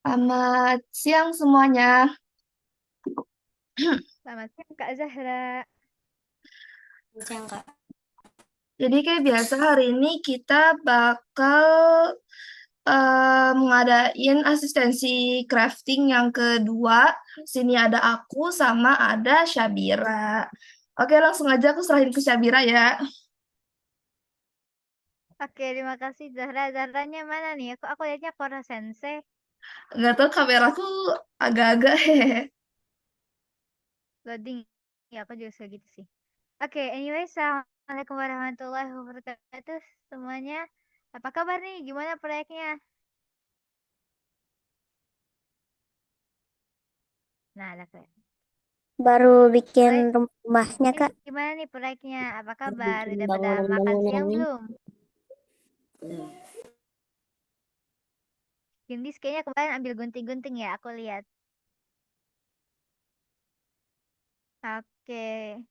Selamat siang semuanya. Selamat siang Kak Zahra. Siang Kak. Jadi kayak biasa hari ini kita bakal ngadain asistensi crafting yang kedua. Sini ada aku sama ada Syabira. Oke, langsung aja aku serahin ke Syabira ya. Oke, terima kasih Zahra. Zahranya mana nih? Aku lihatnya Koro Sensei. Gak tau kameraku agak-agak hehehe. Loading. Ya, aku juga suka gitu sih. Oke, anyway, Assalamualaikum warahmatullahi wabarakatuh semuanya. Apa kabar nih? Gimana proyeknya? Nah, ada proyek. Baru bikin Baik, rumahnya Kak. gimana nih proyeknya? Apa Baru kabar? bikin Udah pada makan siang bangunan-bangunannya. belum? Gendis kayaknya kemarin ambil gunting-gunting ya, aku lihat. Oke,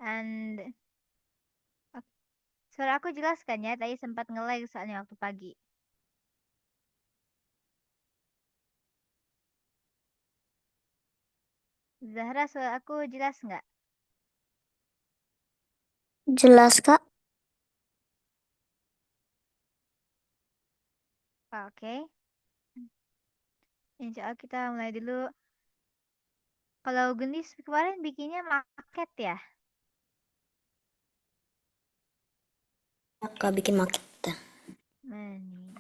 and oke. Suara aku jelas kan ya? Tadi sempat nge-lag soalnya waktu pagi. Zahra, suara aku jelas nggak? Jelas Kak. Oke, insya Allah kita mulai dulu. Kalau Gendis kemarin bikinnya maket ya? Kak bikin maket. Mana nih?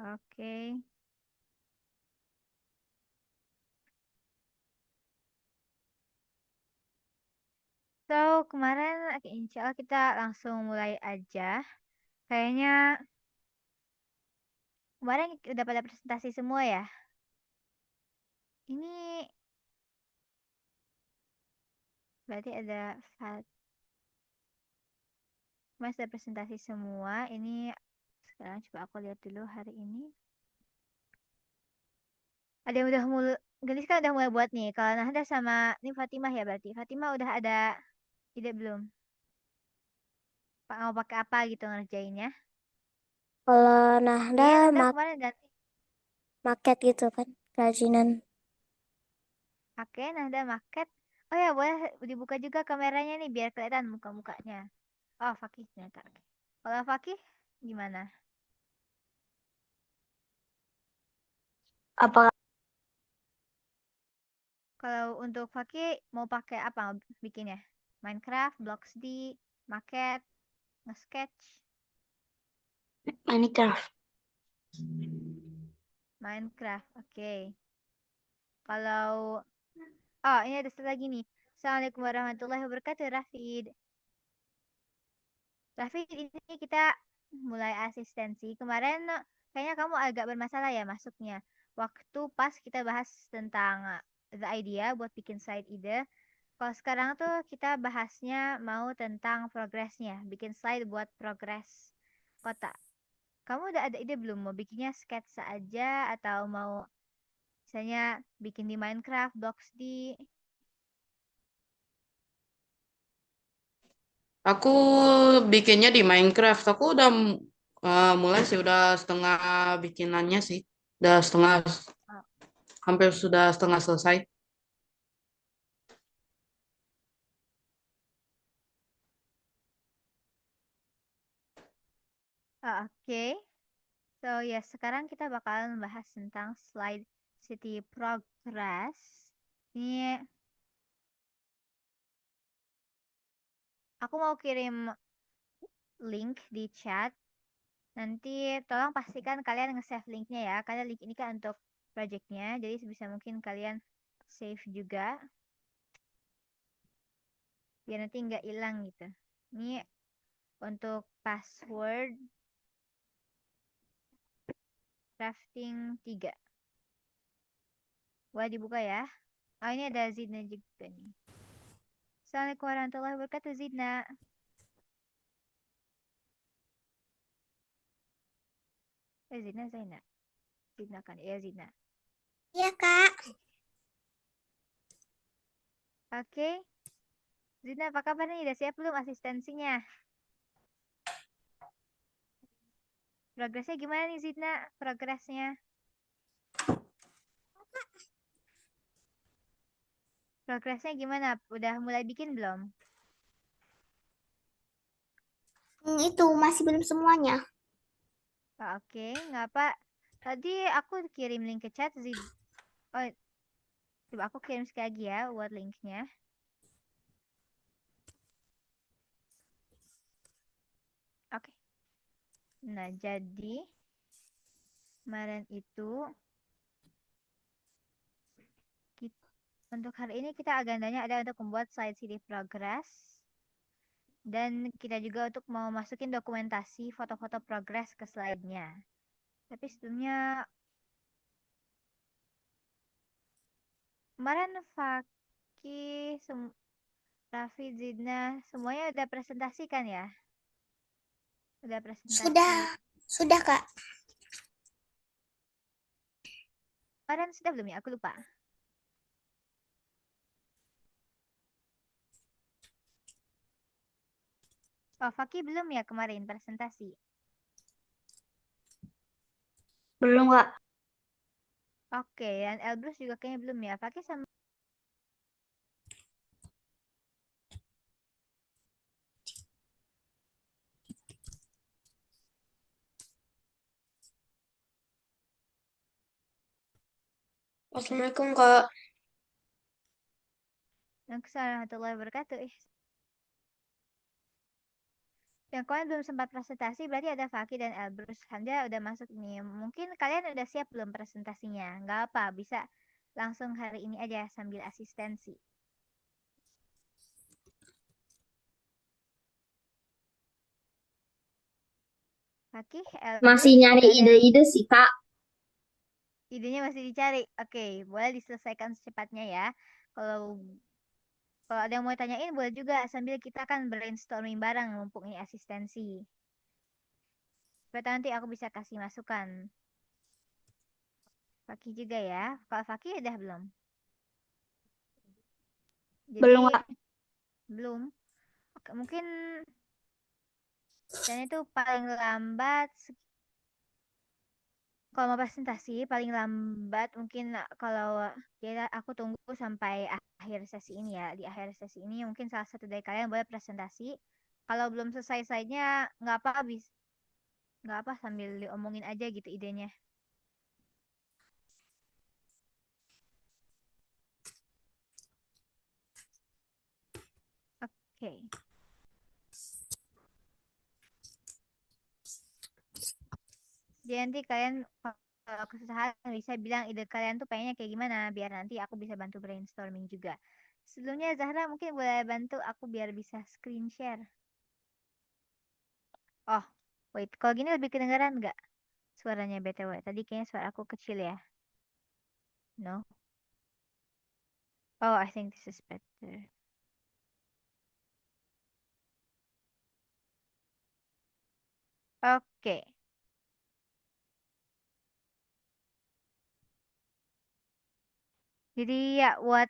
Oke. So, kemarin oke, insya Allah kita langsung mulai aja. Kayaknya kemarin udah pada presentasi semua ya. Ini berarti ada Mas udah presentasi semua. Ini sekarang coba aku lihat dulu hari ini. Ada yang udah mulai, Gendis kan udah mulai buat nih. Kalau Nahda sama ini Fatimah ya berarti. Fatimah udah ada ide belum? Mau pakai apa gitu ngerjainnya? Kalau Nahda Kayaknya Nanda kemarin ganti. maket gitu kan, kerajinan. Oke, Nanda market. Oh ya, boleh dibuka juga kameranya nih biar kelihatan muka-mukanya. Oh, Fakih ternyata. Oke. Kalau Fakih gimana? Apa Kalau untuk Fakih mau pakai apa bikinnya? Minecraft, Bloxd, market, nge-sketch, Minecraft? Minecraft. Oke. Kalau oh, ini ada satu lagi nih. Assalamualaikum warahmatullahi wabarakatuh, Rafid. Rafid, ini kita mulai asistensi. Kemarin kayaknya kamu agak bermasalah ya masuknya. Waktu pas kita bahas tentang the idea buat bikin slide ide. Kalau sekarang tuh kita bahasnya mau tentang progresnya. Bikin slide buat progres kota. Kamu udah ada ide belum? Mau bikinnya sketsa aja atau mau misalnya bikin di Minecraft, Bloxd? Aku bikinnya di Minecraft. Aku udah mulai sih, udah setengah bikinannya sih. Udah setengah, Oh, hampir sudah setengah selesai. oke. So, ya, sekarang kita bakalan membahas tentang slide City Progress. Ini aku mau kirim link di chat. Nanti tolong pastikan kalian nge-save linknya ya. Karena link ini kan untuk projectnya. Jadi sebisa mungkin kalian save juga. Biar nanti nggak hilang gitu. Ini untuk password crafting 3. Boleh dibuka ya. Oh, ini ada Zidna juga nih. Assalamualaikum warahmatullahi wabarakatuh, Zidna. Zidna, Zaina. Zidna kan? Iya, Zidna. Iya Kak. Oke. Zidna, apa kabar nih? Udah siap belum asistensinya? Progresnya gimana nih, Zidna? Progresnya? Progresnya gimana? Udah mulai bikin belum? Itu masih belum semuanya. Oh, oke, nggak apa. Tadi aku kirim link ke chat, Zid. Oh, coba aku kirim sekali lagi ya buat linknya. Oke. Nah, jadi kemarin itu untuk hari ini kita agendanya ada untuk membuat slide CD progress. Dan kita juga untuk mau masukin dokumentasi foto-foto progress ke slide-nya. Tapi sebelumnya, kemarin Faki, Raffi, Zidna, semuanya udah presentasikan ya? Udah presentasi. Sudah Kak. Kemarin sudah belum ya? Aku lupa. Oh, Faki belum ya kemarin presentasi? Belum Kak. Oke, dan Elbrus juga kayaknya belum ya. Faki sama Assalamualaikum Kak. warahmatullahi wabarakatuh. Yang kalian belum sempat presentasi berarti ada Faki dan Elbrus. Anda udah masuk nih. Mungkin kalian udah siap belum presentasinya? Nggak apa, bisa langsung hari ini aja sambil asistensi. Faki, Masih Elbrus, nyari udah ada yang ide-ide sih Kak. idenya masih dicari. Oke, boleh diselesaikan secepatnya ya. Kalau kalau ada yang mau tanyain boleh juga sambil kita kan brainstorming bareng mumpung ini asistensi. Supaya nanti aku bisa kasih masukan. Faki juga ya. Kalau Faki udah belum? Jadi Belum Kak. belum. Oke, mungkin dan itu paling lambat kalau mau presentasi paling lambat mungkin kalau ya aku tunggu sampai akhir sesi ini ya. Di akhir sesi ini mungkin salah satu dari kalian boleh presentasi. Kalau belum selesai slide-nya nggak apa habis nggak apa sambil diomongin aja gitu idenya. Oke. Jadi nanti kalian kalau kesusahan bisa bilang ide kalian tuh pengennya kayak gimana biar nanti aku bisa bantu brainstorming juga. Sebelumnya Zahra mungkin boleh bantu aku biar bisa screen share. Oh, wait. Kalau gini lebih kedengaran nggak suaranya BTW? Tadi kayaknya suara aku kecil ya. No? Oh, I think this is better. Oke. Jadi ya buat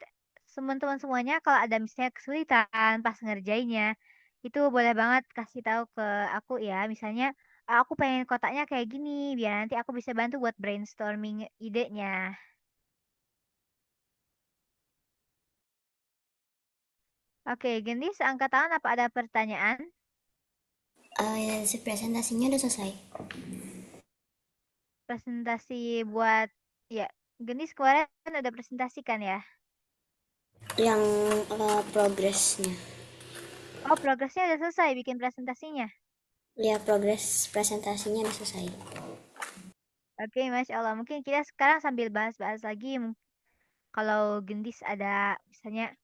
teman-teman semuanya kalau ada misalnya kesulitan pas ngerjainnya, itu boleh banget kasih tahu ke aku ya. Misalnya aku pengen kotaknya kayak gini, biar nanti aku bisa bantu buat brainstorming idenya. Oke, Gendis, angkat tangan apa ada pertanyaan? Si presentasinya udah selesai. Presentasi buat ya, Gendis kemarin udah presentasikan ya. Yang progresnya. Oh, progresnya udah selesai bikin presentasinya. Ya progres presentasinya udah selesai. Oke, Masya Allah. Mungkin kita sekarang sambil bahas-bahas lagi. Kalau Gendis ada misalnya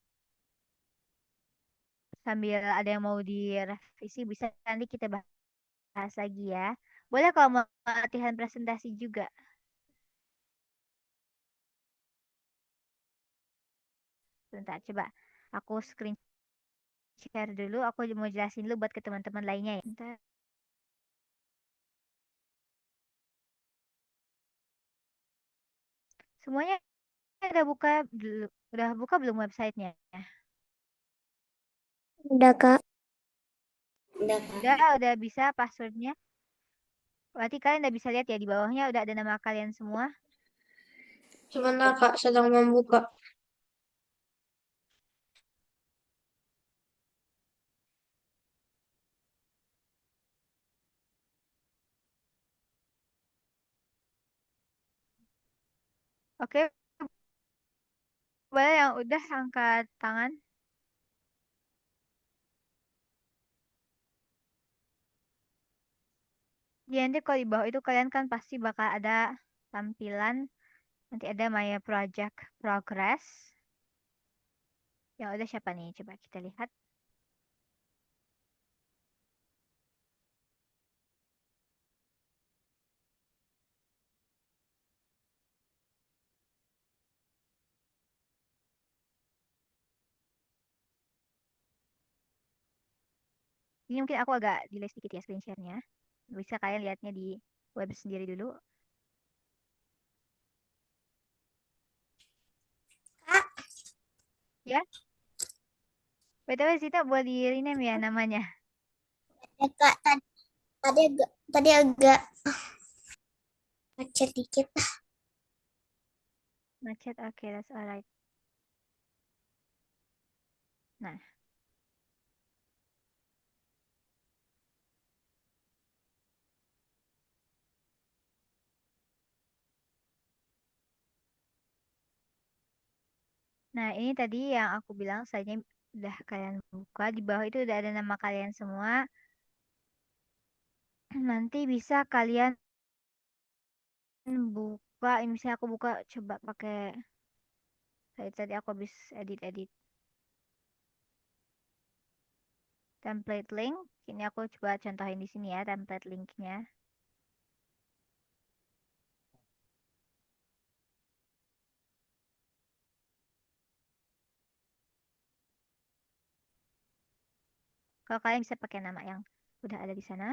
sambil ada yang mau direvisi bisa nanti kita bahas lagi ya. Boleh kalau mau latihan presentasi juga. Bentar, coba aku screen share dulu. Aku mau jelasin dulu buat ke teman-teman lainnya ya. Bentar. Semuanya udah buka belum websitenya? Udah, Kak. Udah, Kak. Udah bisa passwordnya. Berarti kalian udah bisa lihat ya di bawahnya udah ada nama kalian semua. Sebentar, Kak. Sedang membuka. Oke, boleh yang udah angkat tangan. Ya nanti kalau di bawah itu kalian kan pasti bakal ada tampilan. Nanti ada My Project Progress. Yang udah siapa nih? Coba kita lihat. Ini mungkin aku agak delay sedikit ya screen share-nya. Bisa kalian lihatnya di web sendiri dulu. Kak, Ya, BTW Zita boleh di rename ya namanya. ya, Kak. Tadi agak macet dikit. Macet, oke, that's alright. Nah, nah ini tadi yang aku bilang slide-nya udah kalian buka. Di bawah itu udah ada nama kalian semua. Nanti bisa kalian buka, ini misalnya aku buka coba pakai tadi aku habis edit template link. Ini aku coba contohin di sini ya template linknya. Kalau kalian bisa pakai nama yang udah ada di sana.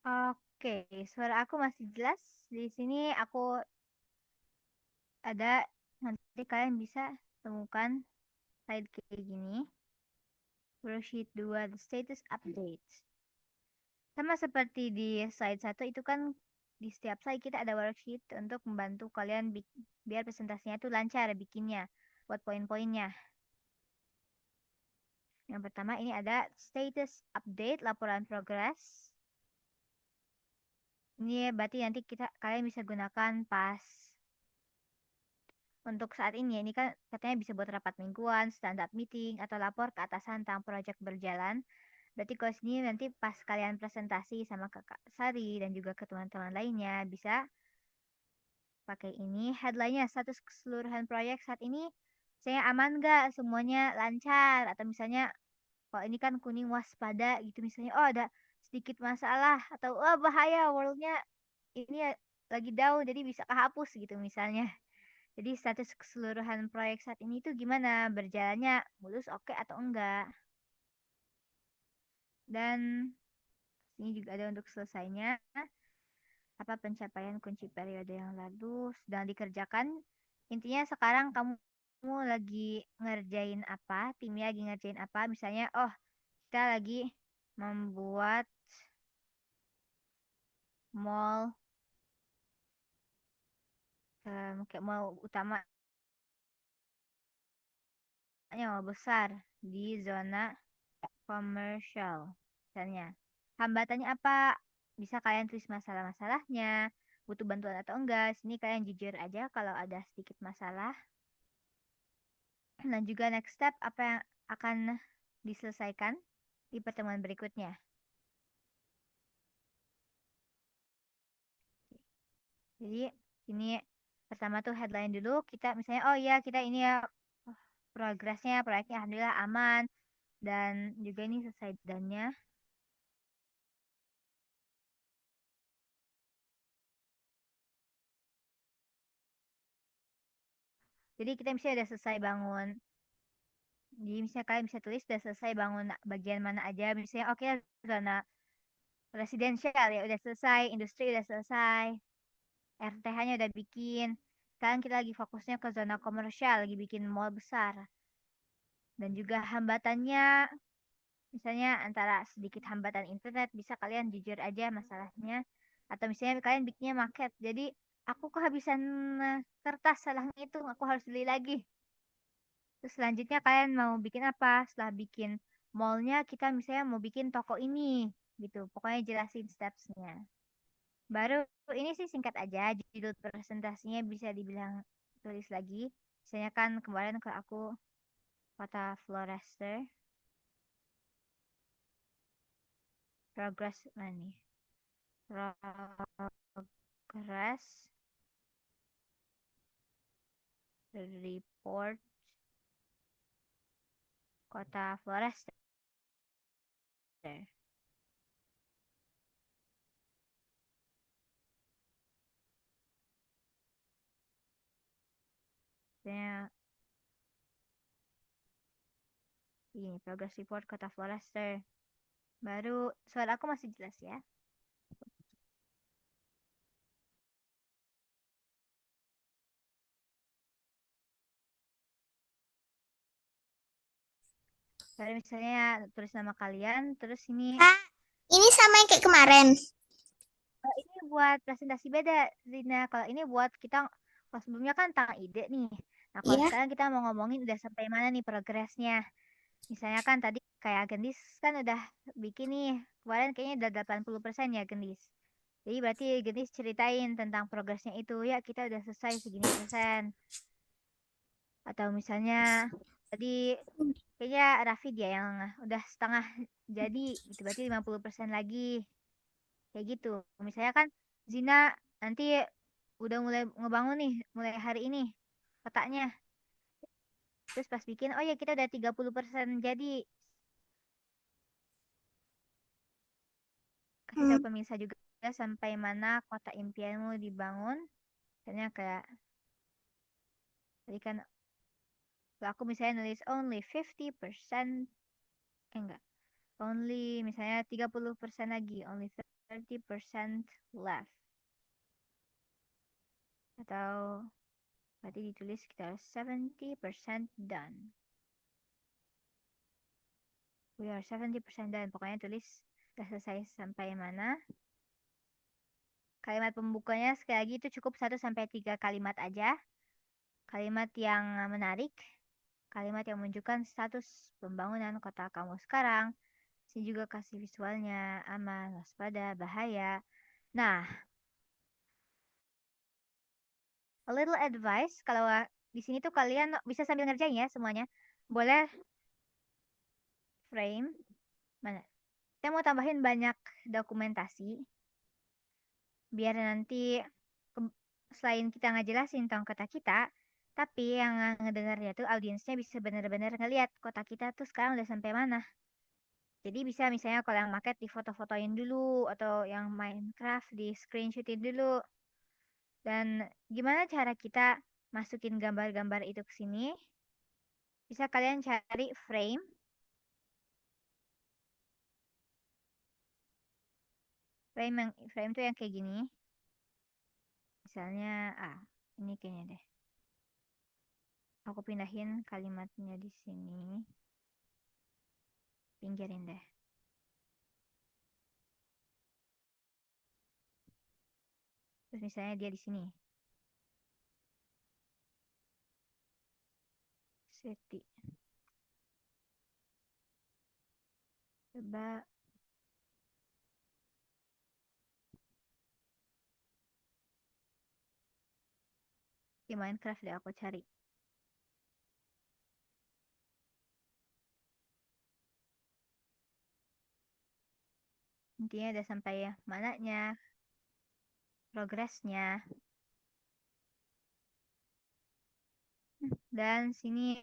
Oke, suara aku masih jelas. Di sini aku ada, nanti kalian bisa temukan slide kayak gini. Worksheet 2, the status update. Sama seperti di slide 1 itu kan di setiap slide kita ada worksheet untuk membantu kalian biar presentasinya itu lancar bikinnya buat poin-poinnya. Yang pertama ini ada status update laporan progress. Ini berarti nanti kalian bisa gunakan pas untuk saat ini ya. Ini kan katanya bisa buat rapat mingguan, stand up meeting atau lapor ke atasan tentang proyek berjalan. Berarti kalau sini nanti pas kalian presentasi sama Kakak Sari dan juga ke teman-teman lainnya bisa pakai ini. Headline-nya status keseluruhan proyek saat ini saya aman nggak, semuanya lancar, atau misalnya kalau ini kan kuning waspada gitu, misalnya oh ada sedikit masalah atau oh bahaya worldnya ini lagi down jadi bisa kehapus gitu misalnya. Jadi status keseluruhan proyek saat ini tuh gimana, berjalannya mulus, oke atau enggak. Dan ini juga ada untuk selesainya, apa pencapaian kunci periode yang lalu sedang dikerjakan. Intinya sekarang kamu lagi ngerjain apa, timnya lagi ngerjain apa. Misalnya, oh kita lagi membuat mall, kayak mall utamanya mall besar di zona komersial. Misalnya, hambatannya apa? Bisa kalian tulis masalah-masalahnya, butuh bantuan atau enggak. Sini kalian jujur aja kalau ada sedikit masalah. Dan juga next step apa yang akan diselesaikan di pertemuan berikutnya. Jadi ini pertama tuh headline dulu, kita misalnya oh ya kita ini ya progresnya proyeknya alhamdulillah aman dan juga ini selesai dannya. Jadi kita misalnya udah selesai bangun. Jadi misalnya kalian bisa tulis udah selesai bangun bagian mana aja. Misalnya oke, zona residensial ya udah selesai, industri udah selesai, RTH-nya udah bikin. Sekarang kita lagi fokusnya ke zona komersial, lagi bikin mall besar. Dan juga hambatannya, misalnya antara sedikit hambatan internet, bisa kalian jujur aja masalahnya. Atau misalnya kalian bikinnya market, jadi aku kehabisan kertas, salah ngitung, aku harus beli lagi. Terus selanjutnya kalian mau bikin apa? Setelah bikin mallnya, kita misalnya mau bikin toko ini, gitu. Pokoknya jelasin steps-nya. Baru ini sih singkat aja, judul presentasinya bisa dibilang tulis lagi. Misalnya kan kemarin ke aku kota Florester, progress mana nih? Progress report kota Florester. Misalnya ini progress report kota Florester. Baru suara aku masih jelas ya. Baru misalnya tulis nama kalian, terus ini Kak, ini sama yang kayak kemarin. ini buat presentasi beda, Zina. Kalau ini buat kita, kalau sebelumnya kan tentang ide nih. Nah, kalau Iya. sekarang kita mau ngomongin udah sampai mana nih progresnya. Misalnya kan tadi kayak Gendis kan udah bikin nih, kemarin kayaknya udah 80% ya Gendis. Jadi berarti Gendis ceritain tentang progresnya itu, ya kita udah selesai segini persen. Atau misalnya tadi kayaknya Raffi dia yang udah setengah jadi, gitu berarti 50% lagi. Kayak gitu. Misalnya kan Zina nanti udah mulai ngebangun nih, mulai hari ini kotaknya. Terus pas bikin, oh ya kita udah 30% jadi. Kasih tahu pemirsa juga sampai mana kota impianmu dibangun. Misalnya kayak tadi kan aku misalnya nulis only 50%, enggak. Only misalnya 30% lagi, only 30% left. Atau berarti ditulis sekitar 70% done. We are 70% done. Pokoknya tulis udah selesai sampai mana. Kalimat pembukanya sekali lagi itu cukup 1 sampai 3 kalimat aja. Kalimat yang menarik. Kalimat yang menunjukkan status pembangunan kota kamu sekarang. Sini juga kasih visualnya, aman, waspada, bahaya. Nah, a little advice, kalau di sini tuh kalian bisa sambil ngerjain ya semuanya. Boleh frame. Mana? Saya mau tambahin banyak dokumentasi. Biar nanti selain kita ngejelasin tentang kota kita, tapi yang ngedengarnya tuh audiensnya bisa benar-benar ngeliat kota kita tuh sekarang udah sampai mana. Jadi bisa misalnya kalau yang market di foto-fotoin dulu, atau yang Minecraft di screenshotin dulu. Dan gimana cara kita masukin gambar-gambar itu ke sini? Bisa kalian cari frame. Frame tuh yang kayak gini. Misalnya, ini kayaknya deh. Aku pindahin kalimatnya di sini. Pinggirin deh. Terus misalnya dia di sini. Seti. Coba di Minecraft deh aku cari. Intinya udah sampai ya mananya, progresnya. Dan sini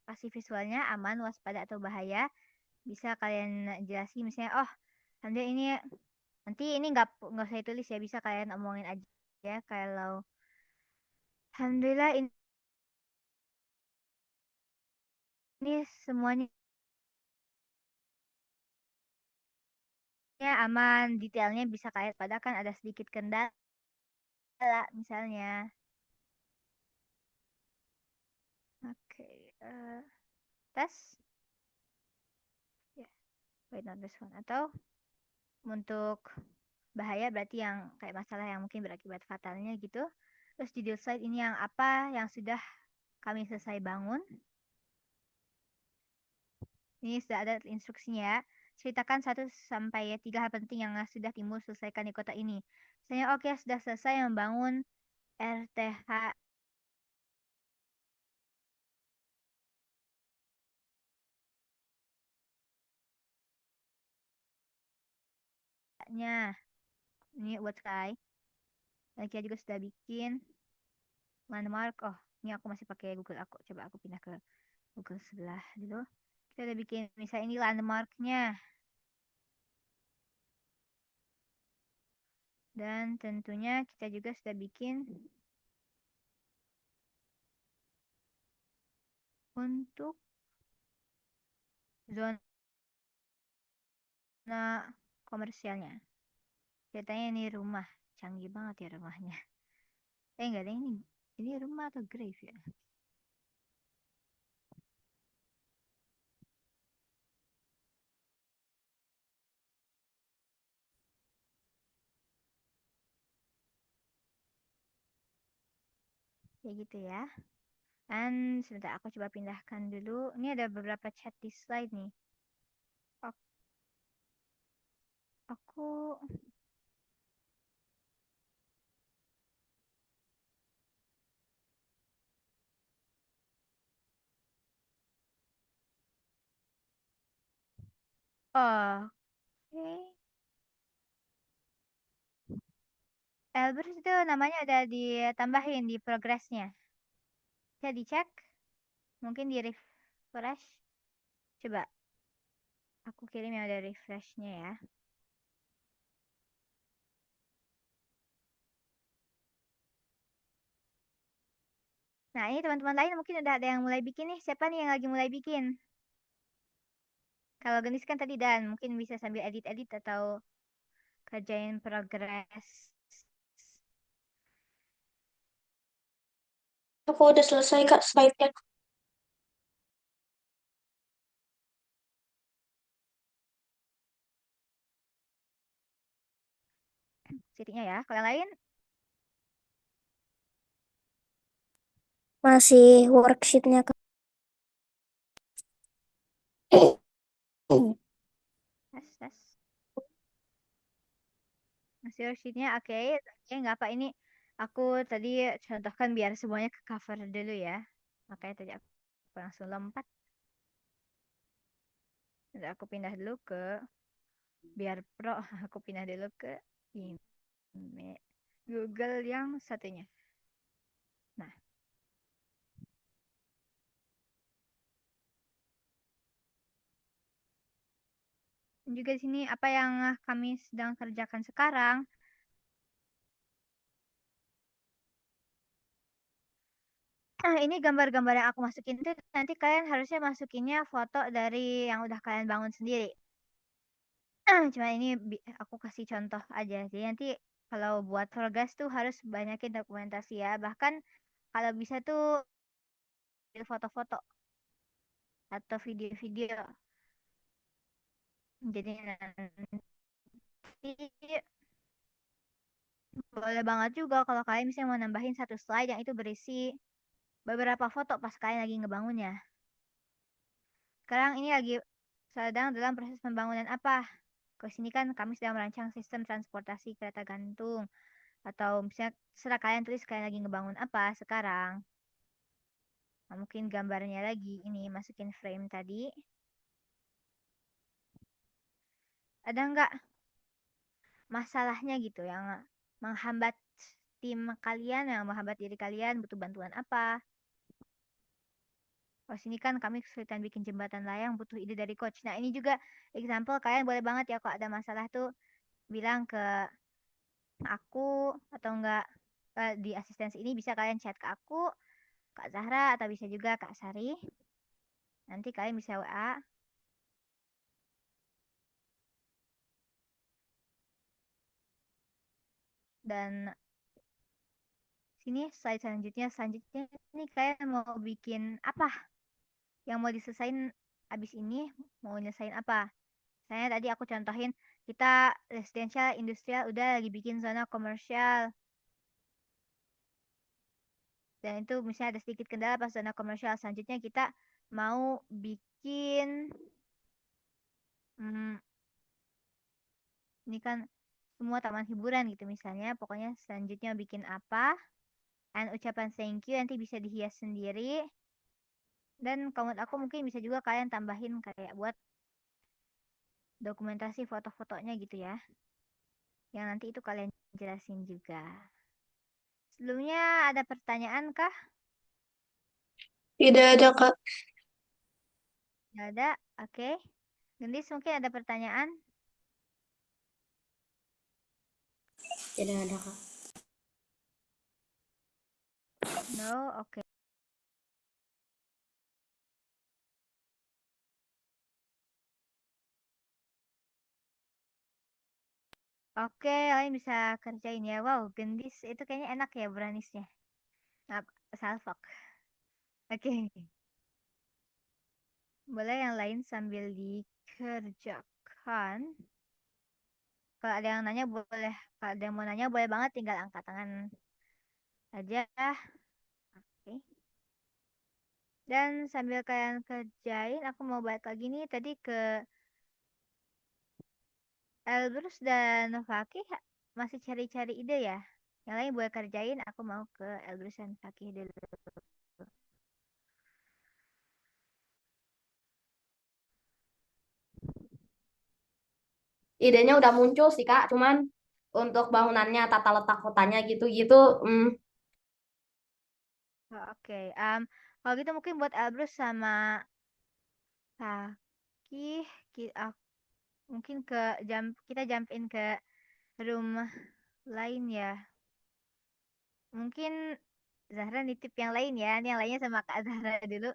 kasih visualnya aman, waspada atau bahaya. Bisa kalian jelasin misalnya, oh nanti ini nggak usah ditulis ya, bisa kalian omongin aja kalau Alhamdulillah ini semuanya aman, detailnya bisa kayak pada kan ada sedikit kendala misalnya. Oke, tes. Ya, wait not this one. Atau untuk bahaya berarti yang kayak masalah yang mungkin berakibat fatalnya gitu. Terus di slide ini yang apa yang sudah kami selesai bangun. Ini sudah ada instruksinya ya. Ceritakan 1 sampai 3 hal penting yang sudah timbul selesaikan di kota ini. Misalnya, oke, sudah selesai membangun RTH-nya. Ini buat Sky. Dan kita juga sudah bikin landmark. Oh, ini aku masih pakai Google aku. Coba aku pindah ke Google sebelah dulu. Kita udah bikin misalnya ini landmarknya. Dan tentunya kita juga sudah bikin untuk zona komersialnya. Katanya ini rumah. Canggih banget ya rumahnya. Enggak ada ini. Ini rumah atau grave ya? Ya gitu ya. Dan sebentar aku coba pindahkan dulu. Ini ada beberapa chat di slide nih. Aku oh, oke. Elbrus itu namanya udah ditambahin di progresnya. Bisa dicek, mungkin di refresh. Coba aku kirim yang ada refreshnya ya. Nah ini teman-teman lain mungkin udah ada yang mulai bikin nih. Siapa nih yang lagi mulai bikin? Kalau Genis kan tadi dan mungkin bisa sambil edit-edit atau kerjain progres. Aku udah selesai Kak slide-nya. Cirinya ya. Kalau yang lain, Masih worksheet-nya Kak. tes. Masih worksheetnya oke. Oke, nggak apa ini. Aku tadi contohkan biar semuanya ke cover dulu ya. Makanya tadi aku langsung lompat. Udah aku pindah dulu ke biar pro. Aku pindah dulu ke email Google yang satunya. Nah, juga di sini apa yang kami sedang kerjakan sekarang. Nah, ini gambar-gambar yang aku masukin itu nanti kalian harusnya masukinnya foto dari yang udah kalian bangun sendiri. Cuma ini aku kasih contoh aja. Jadi nanti kalau buat progress tuh harus banyakin dokumentasi ya. Bahkan kalau bisa tuh foto-foto atau video-video. Jadi nanti boleh banget juga kalau kalian misalnya mau nambahin 1 slide yang itu berisi beberapa foto pas kalian lagi ngebangunnya. Sekarang ini lagi sedang dalam proses pembangunan apa? Ke sini kan kami sedang merancang sistem transportasi kereta gantung. Atau misalnya serah kalian tulis kalian lagi ngebangun apa sekarang. Nah, mungkin gambarnya lagi ini masukin frame tadi. Ada nggak masalahnya gitu yang menghambat tim kalian, yang menghambat diri kalian, butuh bantuan apa? Oh, sini kan kami kesulitan bikin jembatan layang, butuh ide dari coach. Nah, ini juga example kalian boleh banget ya kalau ada masalah tuh bilang ke aku atau enggak di asistensi ini bisa kalian chat ke aku, Kak Zahra, atau bisa juga Kak Sari. Nanti kalian bisa WA. Dan sini slide selanjutnya nih kalian mau bikin apa? Yang mau diselesain abis ini mau nyelesain apa? Saya tadi aku contohin kita residential, industrial udah lagi bikin zona komersial. Dan itu misalnya ada sedikit kendala pas zona komersial. Selanjutnya kita mau bikin hmm, ini kan semua taman hiburan gitu misalnya. Pokoknya selanjutnya bikin apa? Dan ucapan thank you nanti bisa dihias sendiri. Dan comment aku mungkin bisa juga kalian tambahin kayak buat dokumentasi foto-fotonya gitu ya. Yang nanti itu kalian jelasin juga. Sebelumnya ada pertanyaan kah? Tidak ada, Kak. Nggak ada? Oke. Gendis mungkin ada pertanyaan? Tidak ada, Kak. No? Oke. Oke, kalian bisa kerjain ya. Wow, gendis itu kayaknya enak ya beranisnya. Nah, salfok. Oke. Boleh yang lain sambil dikerjakan. Kalau ada yang nanya boleh. Kalau ada yang mau nanya boleh banget tinggal angkat tangan aja. Oke. Dan sambil kalian kerjain, aku mau balik lagi nih tadi ke Elbrus dan Fakih masih cari-cari ide ya. Yang lain boleh kerjain, aku mau ke Elbrus dan Fakih dulu. Idenya udah muncul sih Kak, cuman untuk bangunannya, tata letak kotanya gitu-gitu, Oh, oke. Kalau gitu mungkin buat Elbrus sama Fakih, mungkin kita jump in ke room lain ya. Mungkin Zahra nitip yang lain ya. Ini yang lainnya sama Kak Zahra dulu.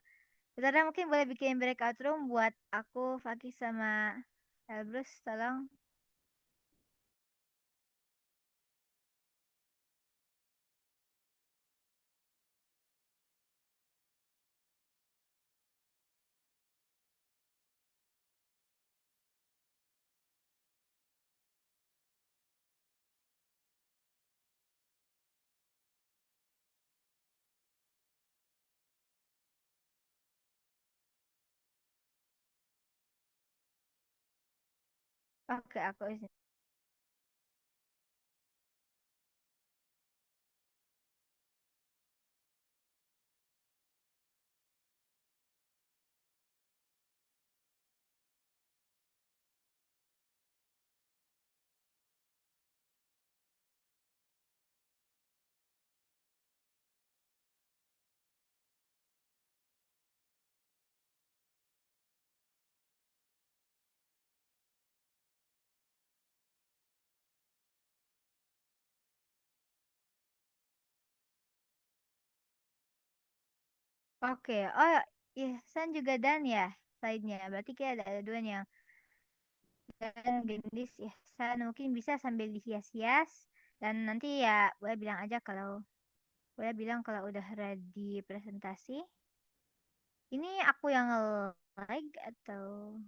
Zahra mungkin boleh bikin breakout room buat aku, Fakih sama Elbrus, tolong. Oke, aku izin. Oke, oh Ihsan juga dan ya slide-nya. Berarti kayak ada dua nih yang dan gendis Ihsan mungkin bisa sambil dihias-hias dan nanti ya boleh bilang kalau udah ready presentasi. Ini aku yang like atau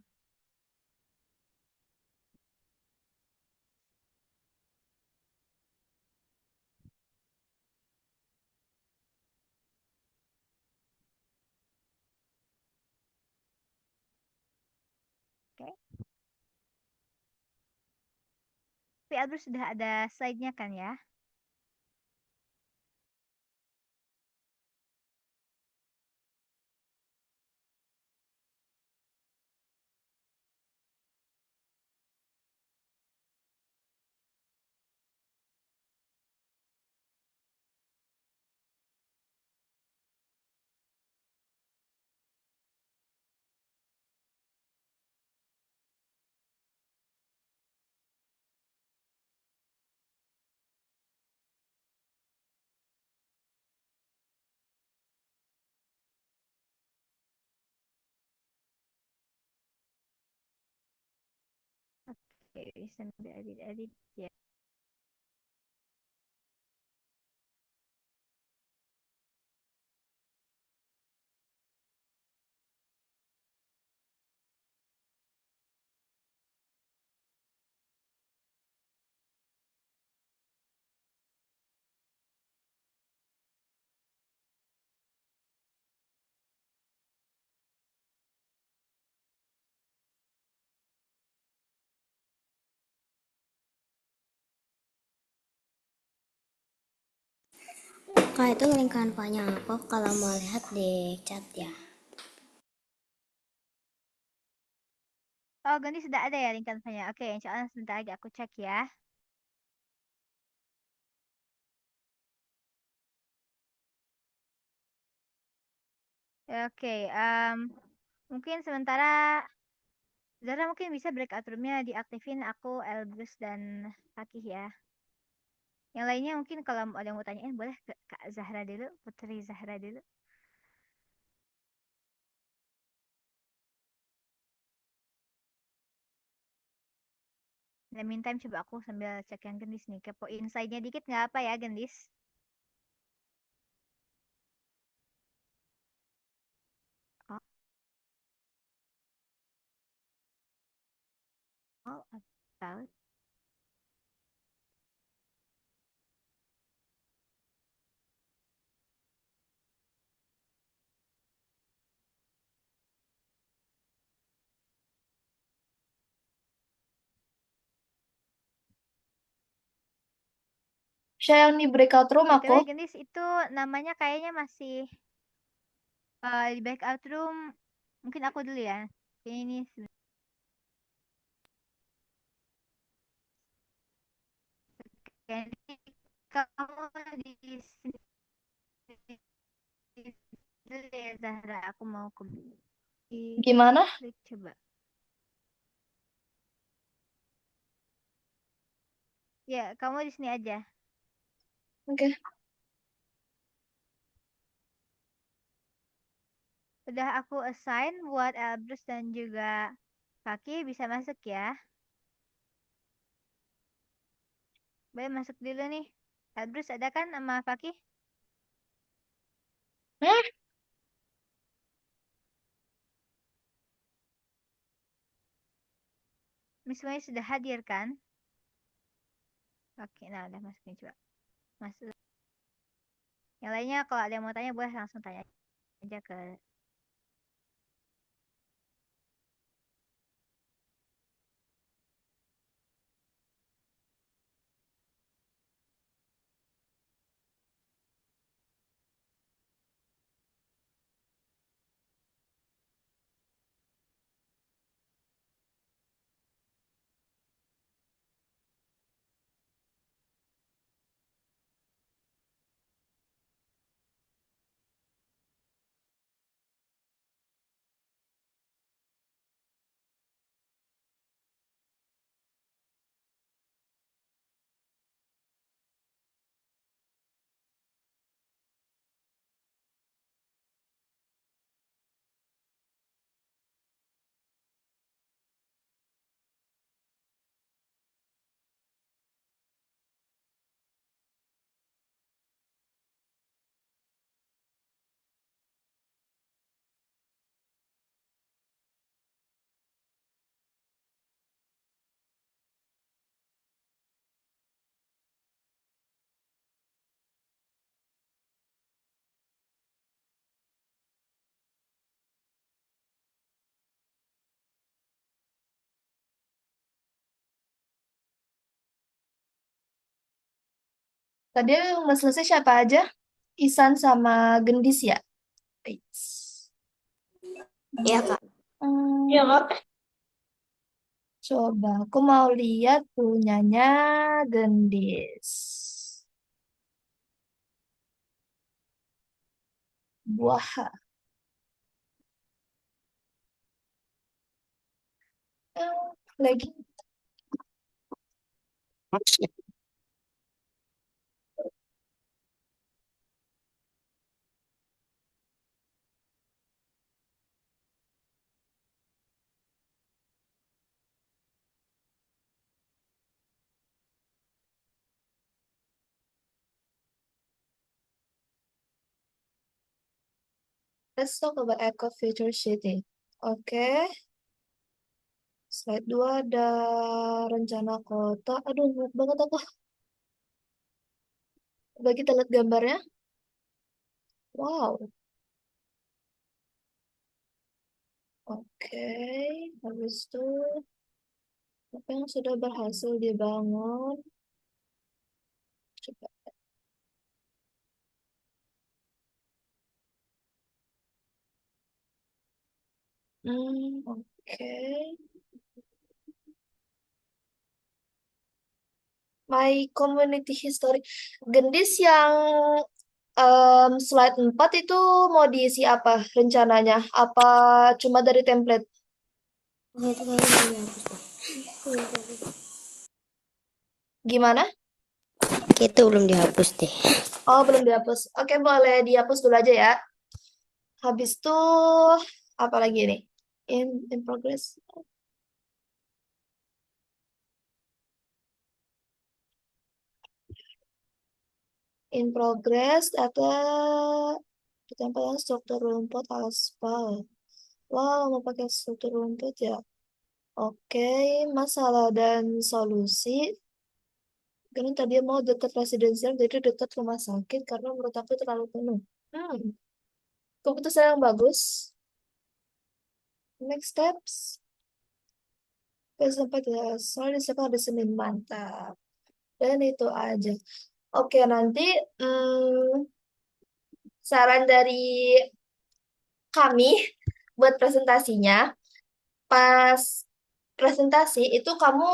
oke? Tapi Albert sudah ada slide-nya kan ya? Oke, sambil edit-edit ya. Kak, itu link kanvanya aku kalau mau lihat di chat ya. Oh, Ganti sudah ada ya link kanvanya. Oke, insya Allah sebentar lagi aku cek ya. Oke, mungkin sementara Zara mungkin bisa breakout roomnya diaktifin aku, Elbrus dan Fakih ya. Yang lainnya mungkin kalau ada yang mau tanyain boleh ke Kak Zahra dulu, Putri Zahra dulu. Dan meantime coba aku sambil cek yang gendis nih. Kepo insight-nya dikit nggak apa ya gendis? Oh, all about. Saya yang di breakout room aku. BTW gendis itu namanya kayaknya masih di breakout room. Mungkin aku dulu ya. Ini kayaknya kamu di sini dulu ya Zahra. Aku mau ke Gimana? klik coba. Ya, kamu di sini aja. Oke. Udah aku assign buat Elbrus dan juga Kaki bisa masuk ya. Boleh masuk dulu nih. Elbrus ada kan sama Fakih? Hmm? Semuanya sudah hadir kan? Oke, nah udah masuk nih coba. Masuk. Yang lainnya kalau ada yang mau tanya boleh langsung tanya aja ke Tadi yang udah selesai siapa aja? Isan sama Gendis ya? Eits. Iya, Kak. Iya, Kak. Coba, aku mau lihat punyanya Gendis. Buah. Lagi. Let's talk about Eco Future City. Oke, slide 2 ada rencana kota. Aduh, banyak banget aku. Coba kita lihat gambarnya. Wow, oke. Habis itu, apa yang sudah berhasil dibangun? Coba. Oke. My Community History. Gendis yang slide 4 itu mau diisi apa rencananya? Apa cuma dari template? Itu kayaknya belum dihapus deh. Gimana? Itu belum dihapus deh. Oh, belum dihapus. Oke, boleh dihapus dulu aja ya. Habis itu apa lagi nih? In progress. In progress ada ditempelkan struktur rumput aspal. Wow, mau pakai struktur rumput ya. Oke, masalah dan solusi. Karena tadi mau dekat residensial, jadi dekat rumah sakit karena menurut aku terlalu penuh. Hmm, keputusan yang bagus. Next steps. Sampai ya, soalnya siapa ada Senin mantap. Dan itu aja. Oke, nanti saran dari kami buat presentasinya. Pas presentasi itu kamu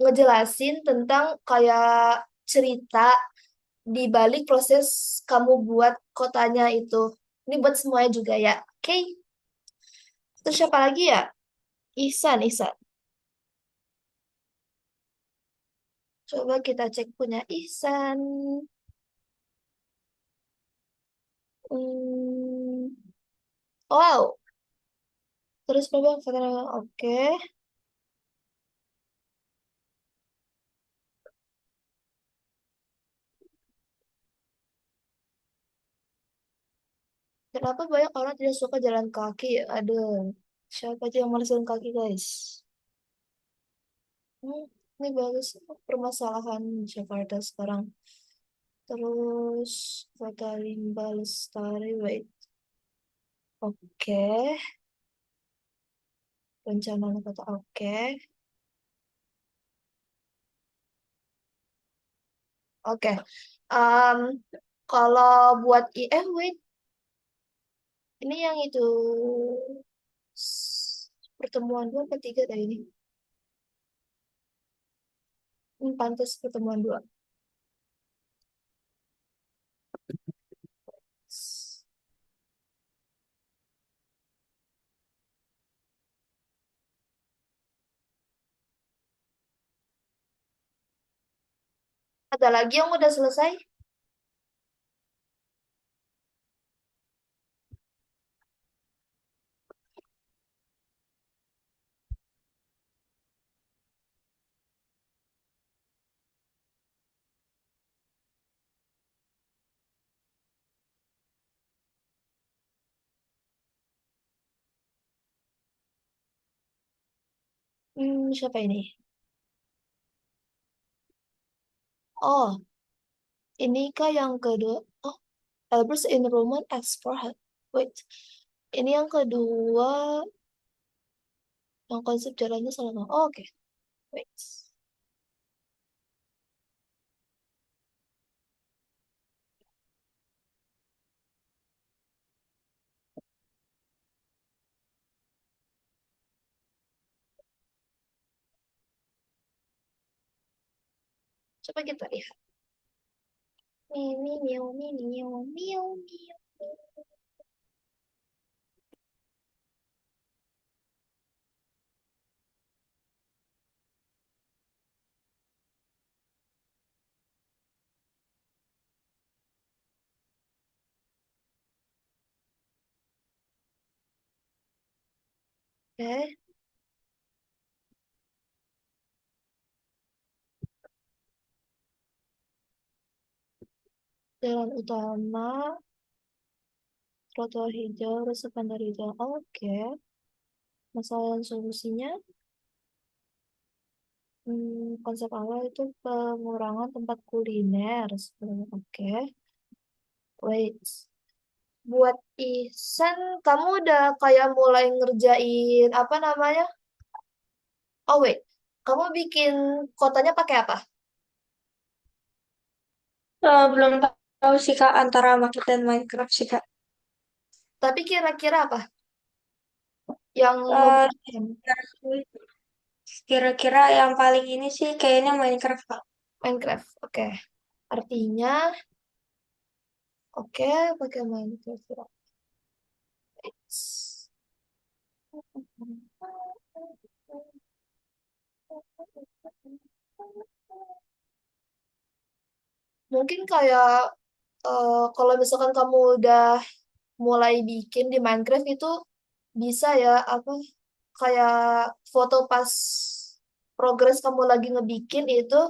ngejelasin tentang kayak cerita di balik proses kamu buat kotanya itu. Ini buat semuanya juga ya. Oke. Terus siapa lagi ya? Ihsan. Coba kita cek punya Ihsan. Hmm, wow. Terus berapa? Oke. Kenapa banyak orang tidak suka jalan kaki? Aduh, siapa aja yang malas jalan kaki, guys? Hmm, ini bagus permasalahan Jakarta sekarang. Terus kota limba lestari, wait. Oke, perencanaan kota oke. Oke. Em, kalau buat wait, ini yang itu pertemuan dua apa tiga tadi ini? Ini pantas pertemuan dua. Ada lagi yang udah selesai? Siapa ini? Oh, ini kah yang kedua? Oh, Elbrus Enrollment Expert. Wait, ini yang kedua, yang konsep jalannya sama. Oh, oke, wait. Coba kita lihat. Mini, miau, mini, miau, miau, miau. Oke, jalan utama, trotoar hijau, resepan dari hijau. Oke. Masalah dan solusinya, konsep awal itu pengurangan tempat kuliner sebenarnya. Oke. Wait. Buat Ihsan, kamu udah kayak mulai ngerjain apa namanya? Oh wait, kamu bikin kotanya pakai apa? Belum tahu sih Kak antara Market dan Minecraft sih Kak. Tapi kira-kira apa yang mau Eh, dibikin? Kira-kira yang paling ini sih kayaknya Minecraft Kak. Minecraft. Oke. Artinya, oke, pakai Minecraft. Mungkin kayak kalau misalkan kamu udah mulai bikin di Minecraft itu bisa ya apa kayak foto pas progres kamu lagi ngebikin itu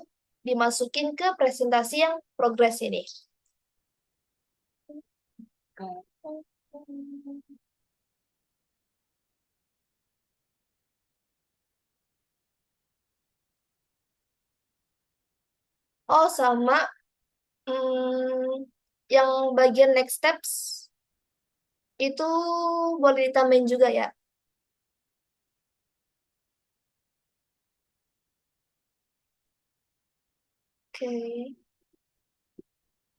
dimasukin ke presentasi yang progres ini. Oh, sama yang bagian next steps itu boleh ditambahin juga ya. Oke.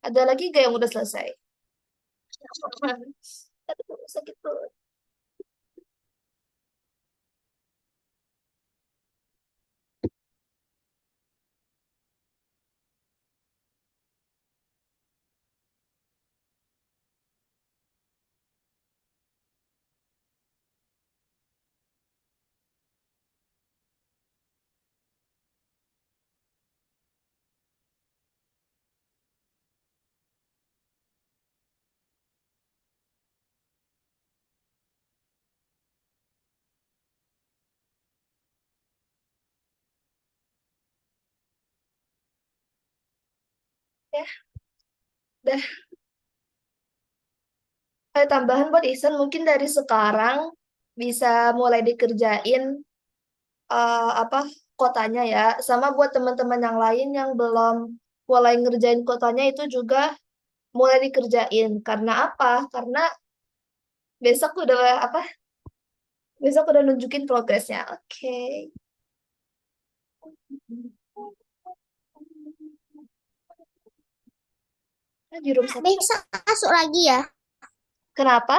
Ada lagi gak yang udah selesai? Aduh, sakit perut. Ya, dah. Tambahan buat Ihsan mungkin dari sekarang bisa mulai dikerjain apa kotanya ya. Sama buat teman-teman yang lain yang belum mulai ngerjain kotanya itu juga mulai dikerjain. Karena apa? Karena besok udah apa? Besok udah nunjukin progresnya. Oke. Nah, di room satu. Besok masuk lagi ya. Kenapa?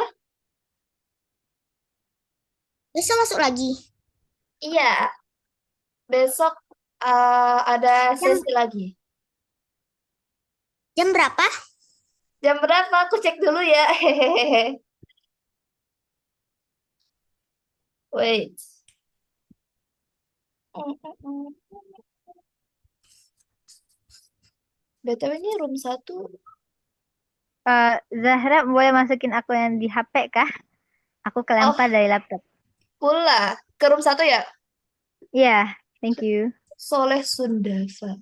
Besok masuk lagi. Iya, besok ada Jam sesi lagi. jam berapa? Jam berapa? Aku cek dulu ya. Hehehe. Wait. BTW ini room satu. Zahra boleh masukin aku yang di HP kah? Aku Oh, kelempar dari laptop. pula. Ke room satu ya? Iya, thank you. Soleh Sundava.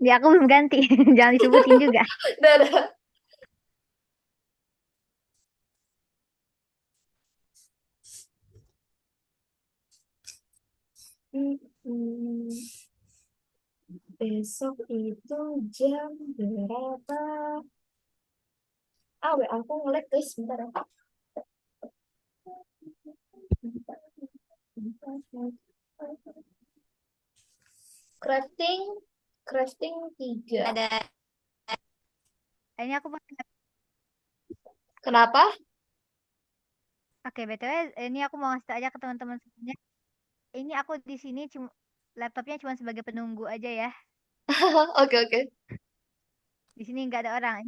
Ya aku belum ganti, jangan disebutin juga. Dadah. Hmm, besok itu jam berapa? Aku nge-lag guys, bentar ya. Crafting, crafting 3. Ada. Ini aku Kenapa? Oke, BTW ini aku mau ngasih tau aja ke teman-teman semuanya. Ini aku di sini cuma laptopnya cuma sebagai penunggu aja ya. Oke, oke. Di sini nggak ada orang.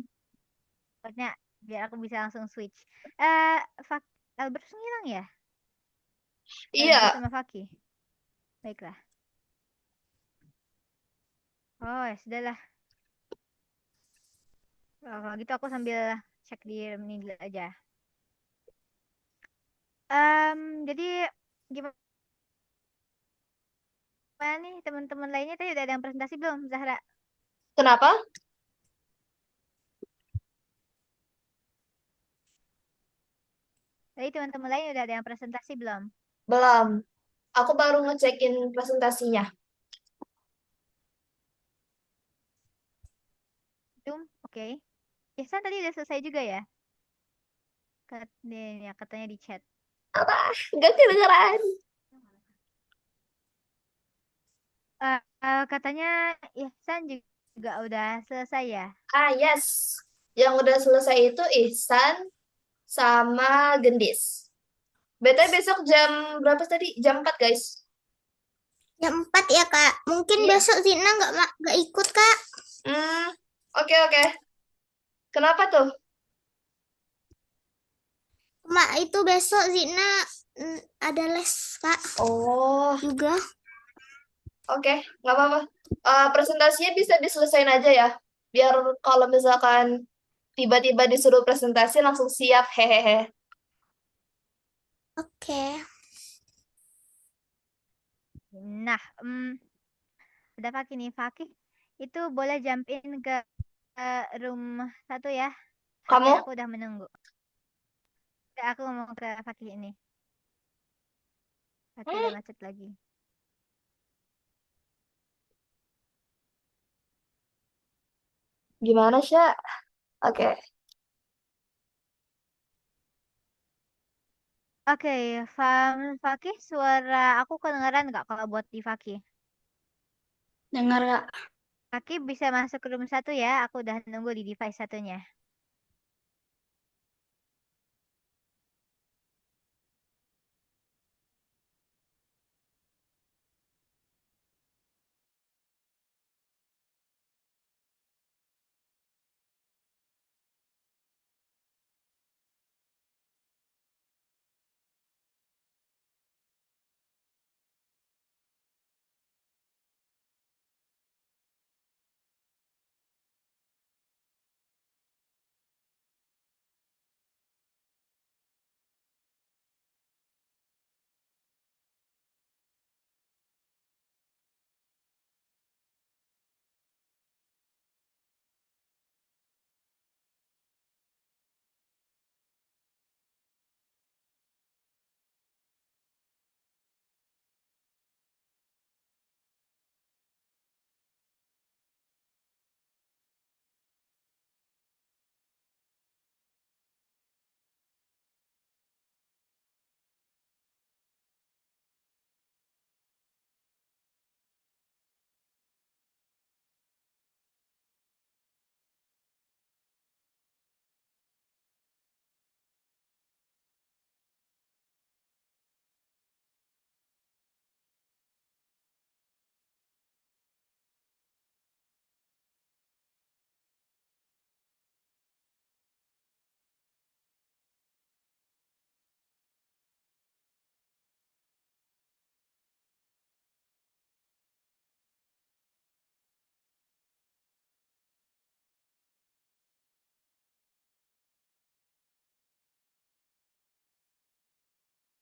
Pokoknya biar aku bisa langsung switch. Eh, Fak Albert ngilang ya? Albert Iya. sama Faki. Baiklah. Oh, ya sudahlah. Kalau gitu aku sambil cek di ini dulu aja. Jadi gimana nih teman-teman lainnya tadi udah ada yang presentasi belum, Zahra? Kenapa? Tadi teman-teman lain udah ada yang presentasi belum? Belum. Aku baru ngecekin presentasinya. Zoom, oke. Ihsan tadi udah selesai juga ya? Ya, katanya di chat. Apa? Gak kedengeran. Katanya Ihsan juga udah selesai ya? Ah, yes. Yang udah selesai itu Ihsan sama Gendis. BTW besok jam berapa tadi? Jam 4, guys. Jam 4 ya, Kak. Mungkin Iya. besok Zina nggak ikut, Kak. Hmm, oke oke. Kenapa tuh? Itu besok Zina ada les, Kak. Oh, Juga. oke. Nggak apa-apa. Presentasinya bisa diselesain aja ya. Biar kalau misalkan tiba-tiba disuruh presentasi langsung siap. Hehehe. Oke. Nah, udah Fakih nih. Fakih itu boleh jump in ke room 1 ya. HP Kamu? aku udah menunggu. Udah, aku ngomong ke Fakih ini. Fakih udah Hmm, macet lagi. gimana, Sya? Oke. Oke, Fakih, suara aku kedengeran nggak kalau buat di Fakih? Dengar, Kak. Fakih bisa masuk ke room 1 ya. Aku udah nunggu di device satunya.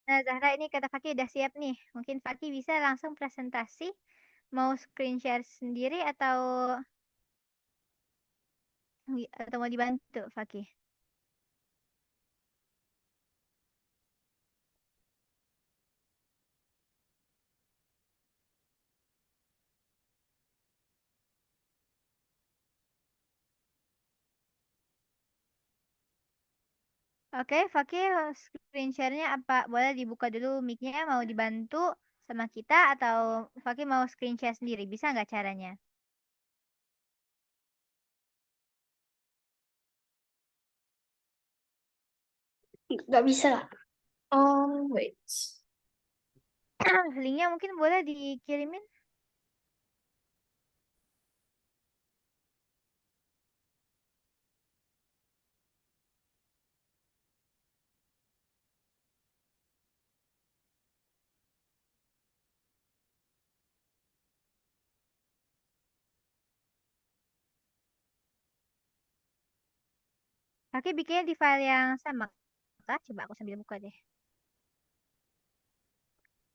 Nah, Zahra ini kata Fakih udah siap nih. Mungkin Fakih bisa langsung presentasi. Mau screen share sendiri atau mau dibantu, Fakih? Oke, Fakih screen share-nya apa? Boleh dibuka dulu mic-nya, mau dibantu sama kita atau Fakih mau screen share sendiri? Bisa nggak caranya? Nggak bisa, Kak. Wait. Linknya mungkin boleh dikirimin. Fakih bikinnya di file yang sama kah? Coba aku sambil buka deh.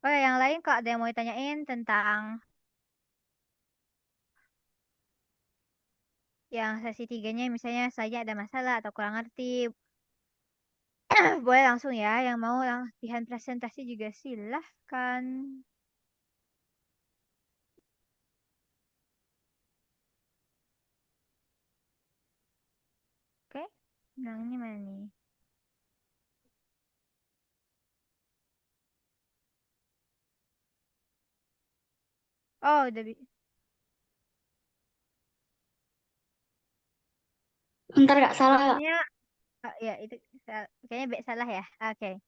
Oh, ya, yang lain kalau ada yang mau ditanyain tentang yang sesi 3-nya misalnya saja ada masalah atau kurang ngerti, Boleh langsung ya, yang mau latihan presentasi juga silahkan. Oke, nah ini mana nih? Oh, udah Bentar Kak, salah Kak. kayaknya, ya itu kayaknya salah ya. Oke,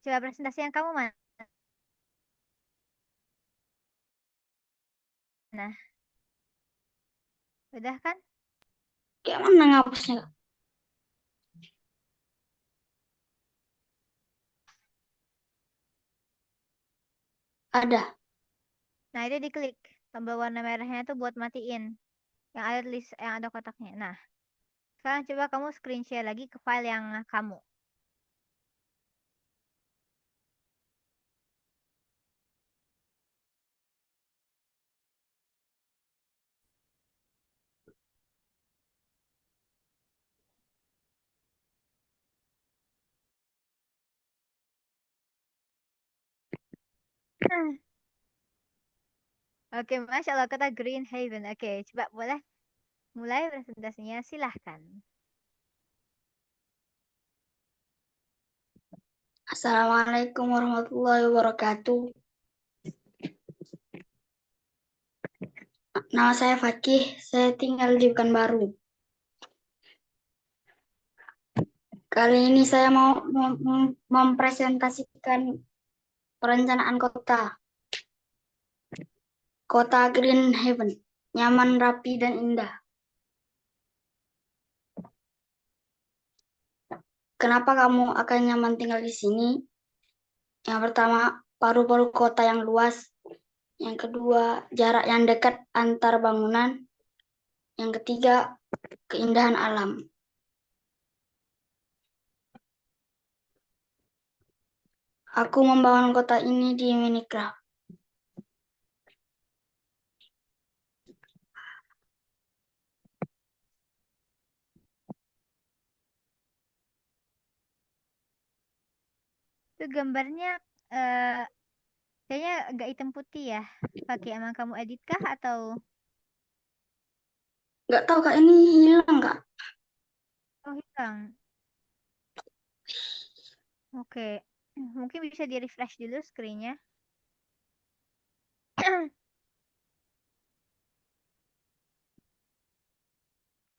coba presentasi yang kamu mana? Udah kan? Kayak mana ngapusnya Kak? Ada. Nah, itu diklik. Tombol warna merahnya tuh buat matiin. Yang ada list, yang ada kotaknya. Nah, sekarang coba kamu screen share lagi ke file yang kamu. Oke, Masya Allah, kota Green Haven. Oke, coba boleh mulai presentasinya, silahkan. Assalamualaikum warahmatullahi wabarakatuh. Nama saya Fakih, saya tinggal di Pekanbaru. Kali ini saya mau mempresentasikan perencanaan kota. Kota Green Haven, nyaman, rapi, dan indah. Kenapa kamu akan nyaman tinggal di sini? Yang pertama, paru-paru kota yang luas. Yang kedua, jarak yang dekat antar bangunan. Yang ketiga, keindahan alam. Aku membangun kota ini di Minecraft. Itu gambarnya eh kayaknya agak hitam putih ya. Pakai emang kamu edit kah atau? Nggak tahu Kak, ini hilang Kak. Oh, hilang. Oke. Mungkin bisa di refresh dulu screen-nya.